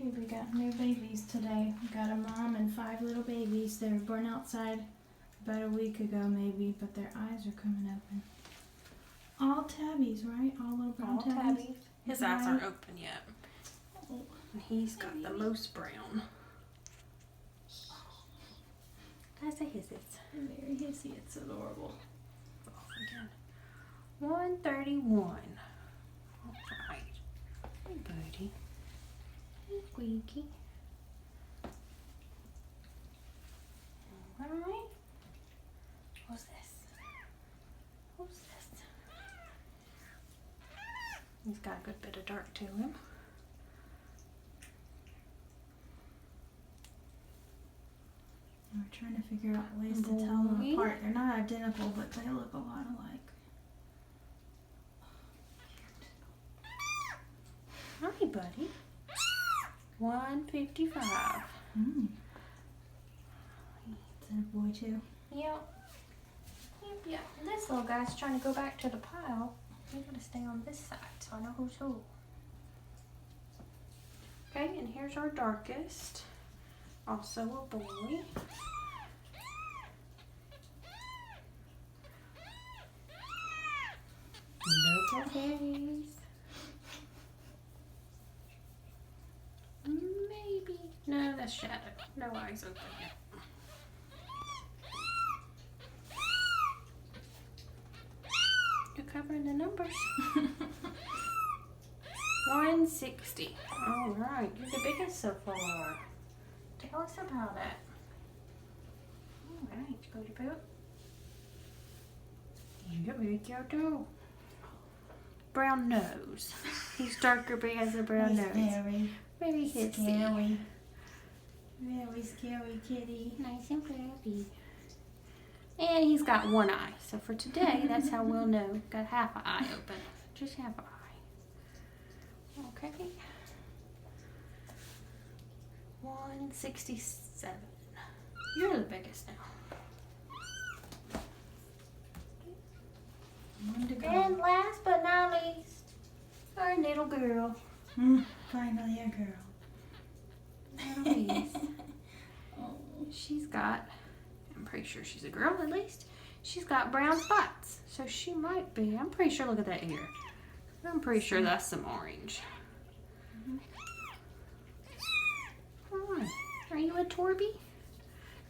Okay, we got new babies today. We got a mom and 5 little babies. They were born outside about a week ago maybe, but their eyes are coming open. All tabbies, right? All little brown tabbies. His eyes aren't open yet. Oh. And he's got the most brown. That's a hisses. Very hissy. It's adorable. Off again. 131. All right. Hey, buddy. Hey, Squeaky. All right. What's this? What's this? He's got a good bit of dark to him. We're trying to figure out ways to tell them apart. They're not identical, but they look a lot alike. Hi, buddy. 155. Mm. Is that a boy too? Yep. Yep. This little guy's trying to go back to the pile. He's gonna stay on this side, so I know who's who. Okay, and here's our darkest. Also a boy. Look at his. Maybe. No, that's shadow. No eyes open yet. You're covering the numbers. 160. All right, you're the biggest so far. Tell us about it. All right, Scooty Poo. You get very cute. Brown nose. He's darker, but he has a brown nose. Scary. Very hissy. Scary. Very scary kitty. Nice and fluffy. And he's got one eye. So for today, that's how we'll know. Got half an eye open. Just half an eye. Okay. 167. You're the biggest now. One to go. And last but not least, our little girl. Finally a girl. Eloise. She's got, I'm pretty sure she's a girl at least. She's got brown spots. So she might be, I'm pretty sure, look at that ear. I'm pretty sure that's some orange. Hi. Are you a Torby?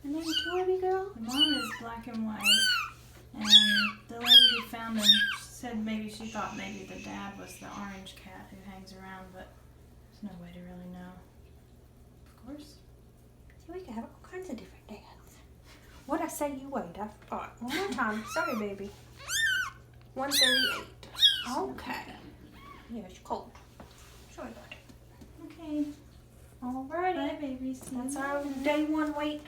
A little Torby girl? The mom is black and white, and the lady who found them said maybe she thought maybe the dad was the orange cat who hangs around, but there's no way to really know. Of course. See, we could have all kinds of different dads. What'd I say you weighed? I forgot. One more time. Sorry, baby. 138. Okay. Yeah, it's cold. Sorry about it. Okay. Alrighty. Bye, babies. See you That's our later. day 1 weight